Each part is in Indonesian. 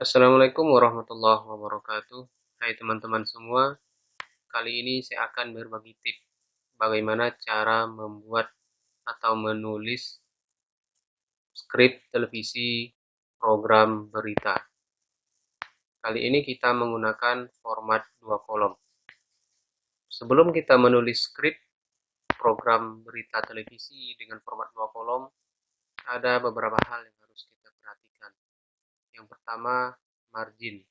Assalamualaikum warahmatullahi wabarakatuh. Hai teman-teman semua, kali ini saya akan berbagi tips bagaimana cara membuat atau menulis skrip televisi program berita. Kali ini kita menggunakan format 2 kolom. Sebelum kita menulis skrip program berita televisi dengan format 2 kolom, ada beberapa hal yang harus kita perhatikan. Yang pertama, margin.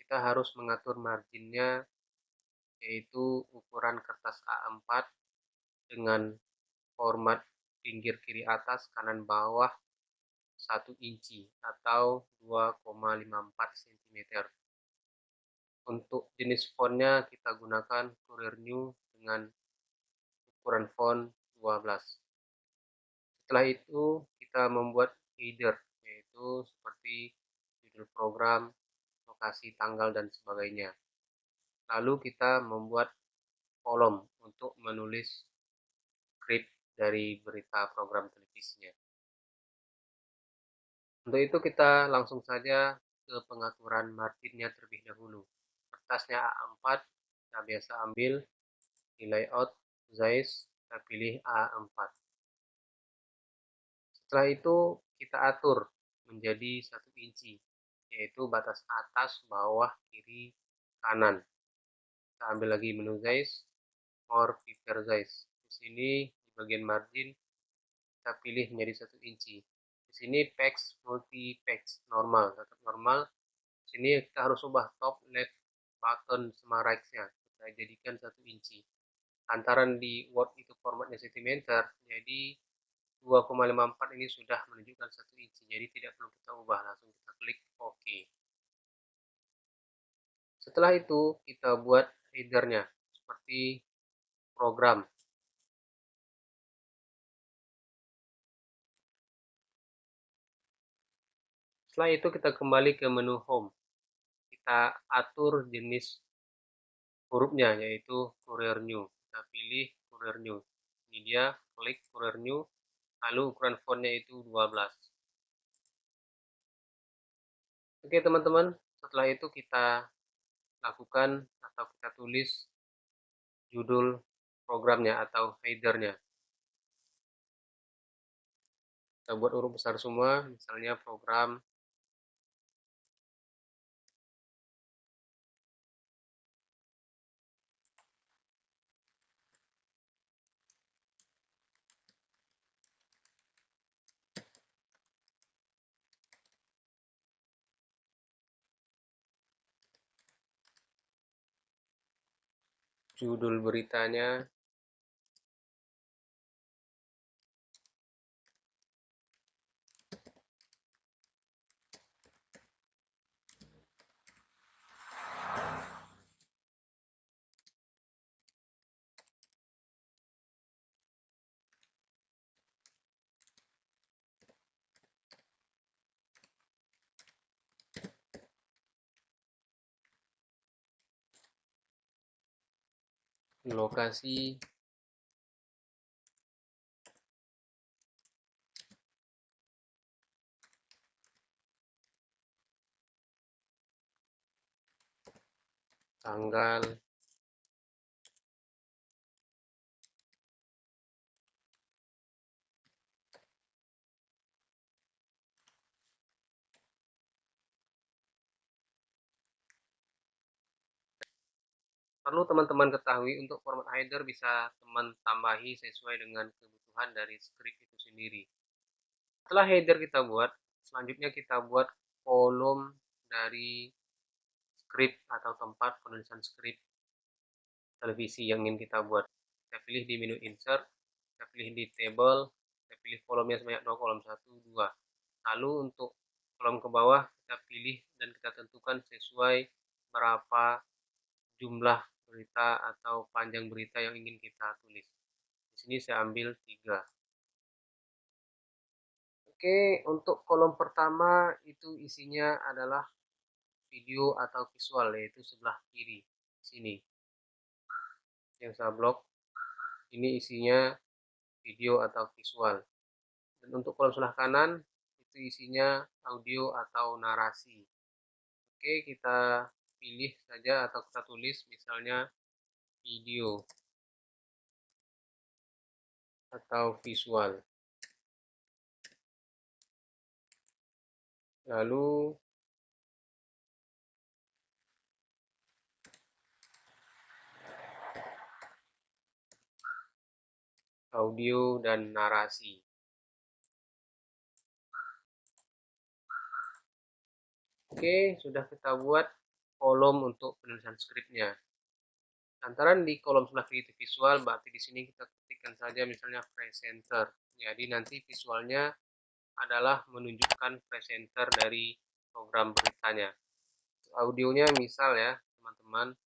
Kita harus mengatur marginnya, yaitu ukuran kertas A4 dengan format pinggir kiri atas kanan bawah 1 inci atau 2,54 cm. Untuk jenis fontnya kita gunakan Courier New dengan ukuran font 12. Setelah itu kita membuat header, yaitu seperti judul program, lokasi, tanggal, dan sebagainya. Lalu kita membuat kolom untuk menulis skrip dari berita program televisinya. Untuk itu kita langsung saja ke pengaturan marginnya terlebih dahulu. Kertasnya A4, kita biasa ambil di layout, size, kita pilih A4. Setelah itu kita atur menjadi 1 inci, yaitu batas atas, bawah, kiri, kanan. Kita ambil lagi menu size, more picture size. Di sini di bagian margin kita pilih menjadi 1 inci. Di sini text multi text normal, tetap normal. Di sini kita harus ubah top, left, button, sama right-nya. Kita jadikan 1 inci. Antaran di Word itu formatnya cm, jadi 2,54 ini sudah menunjukkan 1 inci. Jadi tidak perlu kita ubah, langsung kita klik OK. Setelah itu kita buat headernya seperti program. Setelah itu kita kembali ke menu home. Kita atur jenis hurufnya, yaitu Courier New. Kita pilih Courier New. Ini dia, klik Courier New. Lalu ukuran fontnya itu 12. Oke teman-teman, setelah itu kita lakukan atau kita tulis judul programnya atau headernya. Kita buat huruf besar semua, misalnya program. Judul beritanya, lokasi, tanggal, perlu teman-teman ketahui untuk format header bisa teman tambahi sesuai dengan kebutuhan dari script itu sendiri. Setelah header kita buat, selanjutnya kita buat kolom dari script atau tempat penulisan script televisi yang ingin kita buat. Kita pilih di menu insert, kita pilih di table, kita pilih kolomnya sebanyak 2 kolom, 1, 2. Lalu untuk kolom ke bawah kita pilih dan kita tentukan sesuai berapa jumlah berita atau panjang berita yang ingin kita tulis. Di sini saya ambil 3. Oke, untuk kolom pertama itu isinya adalah video atau visual, yaitu sebelah kiri sini. Yang saya blok ini isinya video atau visual. Dan untuk kolom sebelah kanan itu isinya audio atau narasi. Oke, kita pilih saja atau kita tulis misalnya video atau visual. Lalu audio dan narasi. Oke, sudah kita buat kolom untuk penulisan skripnya. Lantaran di kolom sebelah kiri itu visual, berarti di sini kita ketikkan saja misalnya presenter. Jadi nanti visualnya adalah menunjukkan presenter dari program beritanya. Audionya misal ya, teman-teman.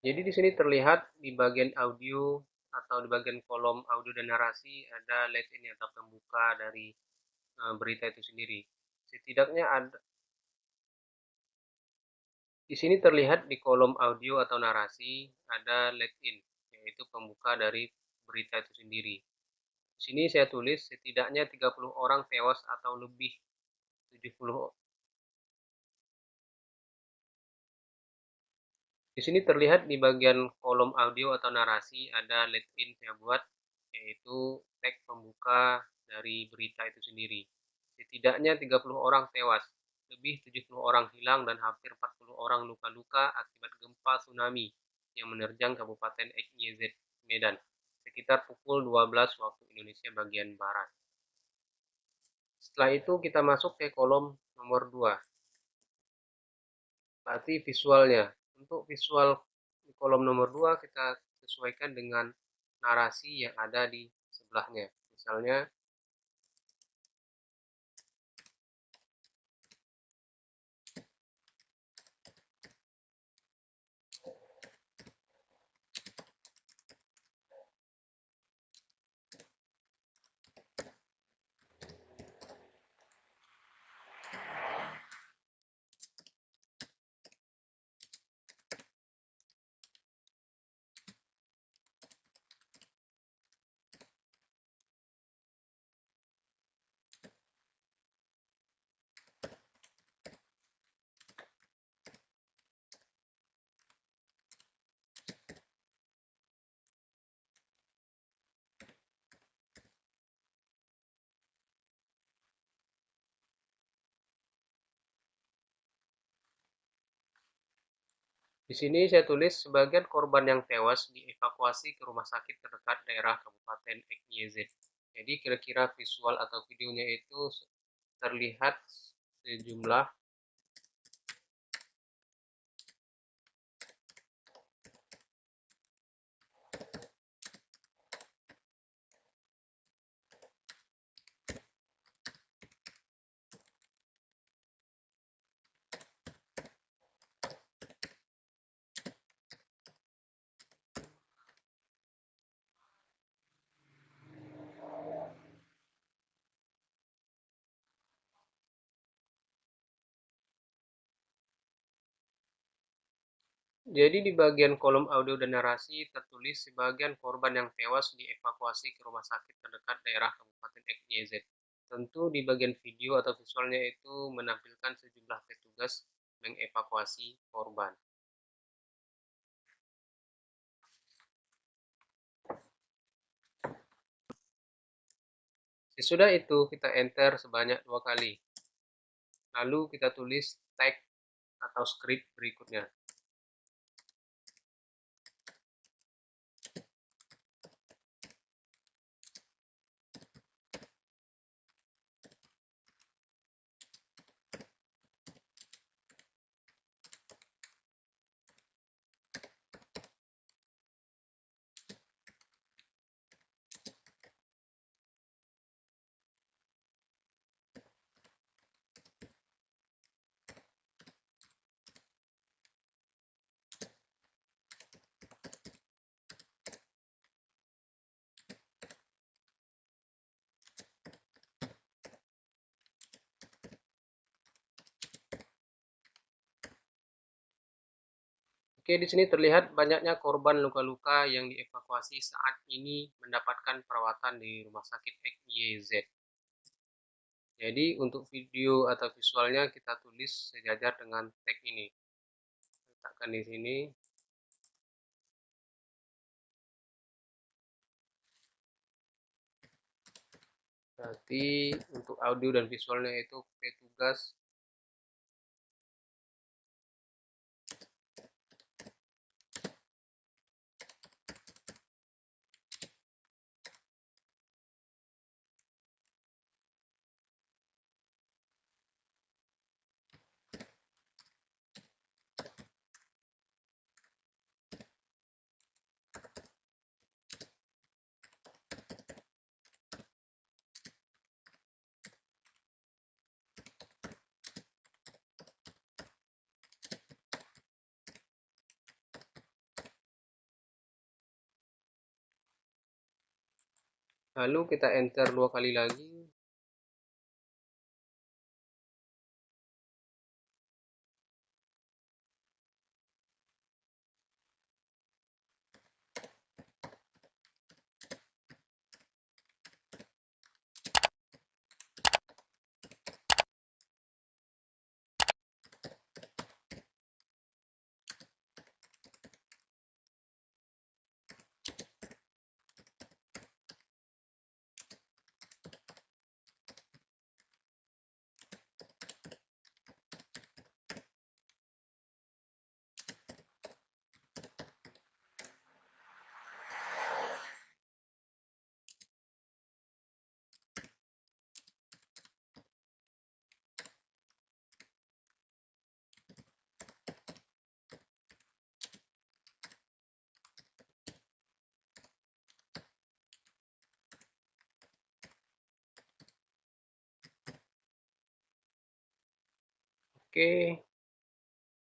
Jadi di sini terlihat di bagian audio atau di bagian kolom audio dan narasi ada let in atau pembuka dari berita itu sendiri. Setidaknya ada di sini terlihat di kolom audio atau narasi ada let in, yaitu pembuka dari berita itu sendiri. Di sini saya tulis setidaknya 30 orang tewas atau lebih 70. Di sini terlihat di bagian kolom audio atau narasi ada let in saya buat, yaitu tag pembuka dari berita itu sendiri. Setidaknya 30 orang tewas, lebih 70 orang hilang dan hampir 40 orang luka-luka akibat gempa tsunami yang menerjang Kabupaten XYZ Medan sekitar pukul 12 waktu Indonesia bagian barat. Setelah itu kita masuk ke kolom nomor 2. Berarti visualnya. Untuk visual di kolom nomor 2 kita sesuaikan dengan narasi yang ada di sebelahnya. Misalnya di sini saya tulis sebagian korban yang tewas dievakuasi ke rumah sakit terdekat daerah Kabupaten XYZ. Jadi kira-kira visual atau videonya itu terlihat sejumlah Jadi di bagian kolom audio dan narasi tertulis sebagian korban yang tewas dievakuasi ke rumah sakit terdekat daerah Kabupaten XYZ. Tentu di bagian video atau visualnya itu menampilkan sejumlah petugas mengevakuasi korban. Sesudah itu kita enter sebanyak 2 kali. Lalu kita tulis tag atau script berikutnya. Oke, di sini terlihat banyaknya korban luka-luka yang dievakuasi saat ini mendapatkan perawatan di Rumah Sakit XYZ. Jadi untuk video atau visualnya kita tulis sejajar dengan tag ini. Letakkan di sini. Berarti untuk audio dan visualnya itu petugas. Lalu kita enter 2 kali lagi. Oke,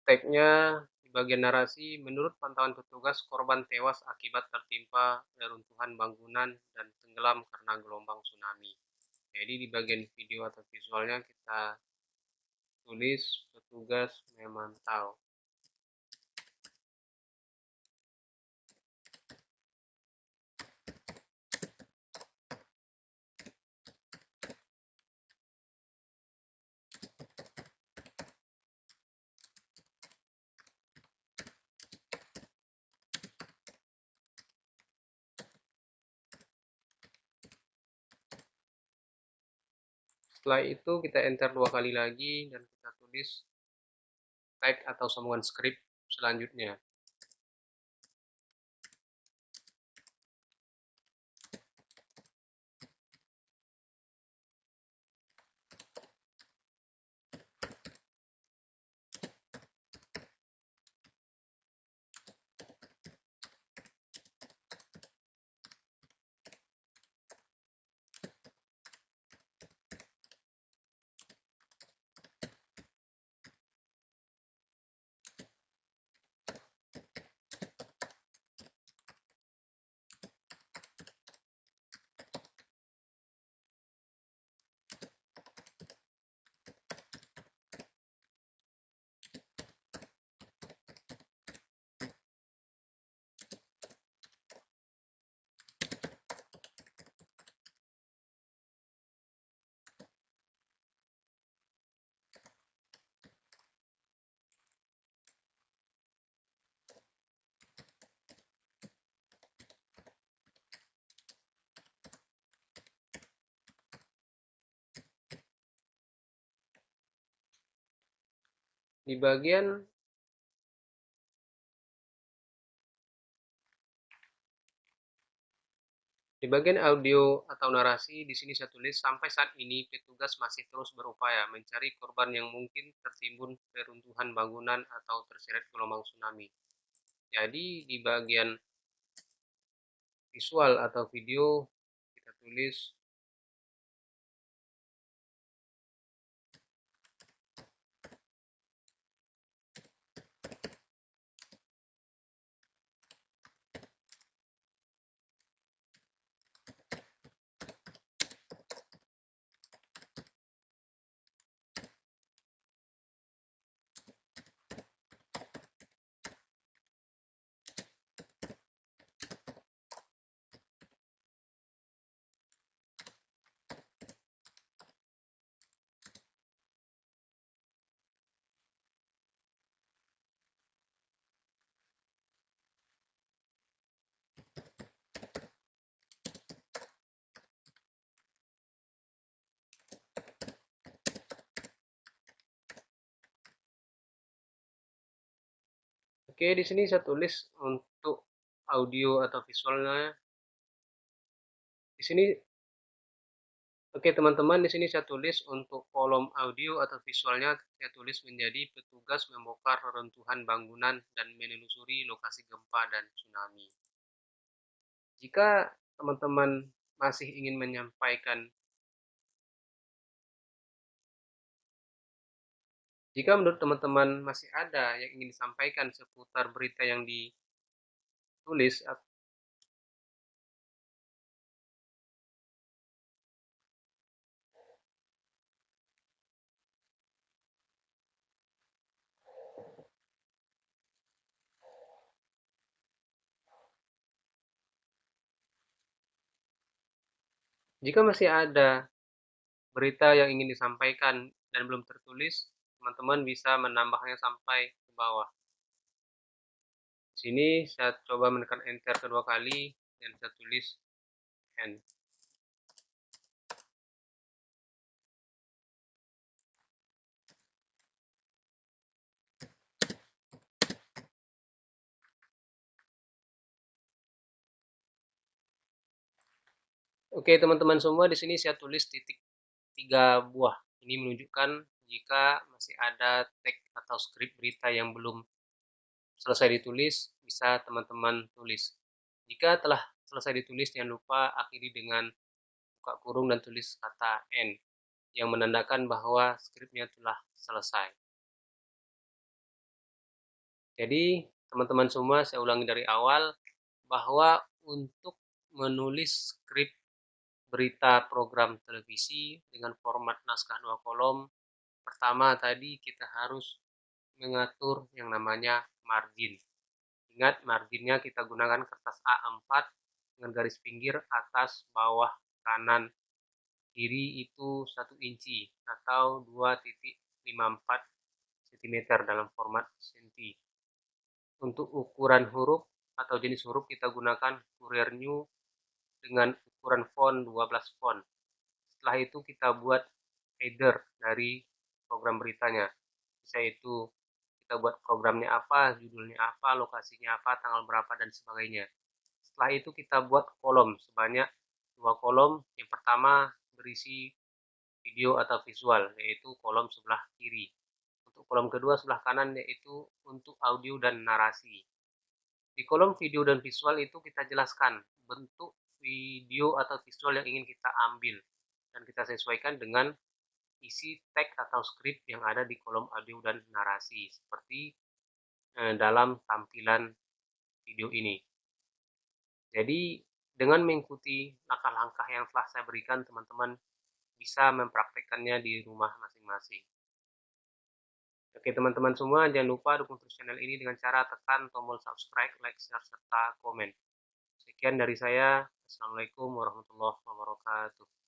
tagnya di bagian narasi, menurut pantauan petugas, korban tewas akibat tertimpa reruntuhan bangunan dan tenggelam karena gelombang tsunami. Jadi di bagian video atau visualnya kita tulis petugas memantau. Setelah itu kita enter 2 kali lagi dan kita tulis tag atau sambungan script selanjutnya. Di bagian audio atau narasi, di sini saya tulis, sampai saat ini petugas masih terus berupaya mencari korban yang mungkin tertimbun reruntuhan bangunan atau terseret gelombang tsunami. Jadi di bagian visual atau video kita tulis Oke, di sini saya tulis untuk audio atau visualnya. Di sini, oke teman-teman, di sini saya tulis untuk kolom audio atau visualnya, saya tulis menjadi petugas membongkar reruntuhan bangunan dan menelusuri lokasi gempa dan tsunami. Jika teman-teman masih ingin menyampaikan, jika menurut teman-teman masih ada yang ingin disampaikan seputar berita yang ditulis, jika masih ada berita yang ingin disampaikan dan belum tertulis, teman-teman bisa menambahnya sampai ke bawah. Di sini saya coba menekan enter kedua kali dan saya tulis N. Oke teman-teman semua, di sini saya tulis titik 3 buah. Ini menunjukkan jika masih ada teks atau skrip berita yang belum selesai ditulis, bisa teman-teman tulis. Jika telah selesai ditulis, jangan lupa akhiri dengan buka kurung dan tulis kata N, yang menandakan bahwa skripnya telah selesai. Jadi, teman-teman semua, saya ulangi dari awal, bahwa untuk menulis skrip berita program televisi dengan format naskah 2 kolom, pertama tadi kita harus mengatur yang namanya margin. Ingat, marginnya kita gunakan kertas A4 dengan garis pinggir atas, bawah, kanan, kiri itu 1 inci atau 2,54 cm dalam format senti. Untuk ukuran huruf atau jenis huruf kita gunakan Courier New dengan ukuran font 12 font. Setelah itu kita buat header dari program beritanya. Bisa itu kita buat programnya apa, judulnya apa, lokasinya apa, tanggal berapa, dan sebagainya. Setelah itu kita buat kolom sebanyak 2 kolom. Yang pertama berisi video atau visual, yaitu kolom sebelah kiri. Untuk kolom kedua sebelah kanan, yaitu untuk audio dan narasi. Di kolom video dan visual itu kita jelaskan bentuk video atau visual yang ingin kita ambil dan kita sesuaikan dengan isi teks atau skrip yang ada di kolom audio dan narasi seperti dalam tampilan video ini. Jadi dengan mengikuti langkah-langkah yang telah saya berikan, teman-teman bisa mempraktekkannya di rumah masing-masing. Oke teman-teman semua, jangan lupa dukung terus channel ini dengan cara tekan tombol subscribe, like, share, serta komen. Sekian dari saya. Assalamualaikum warahmatullahi wabarakatuh.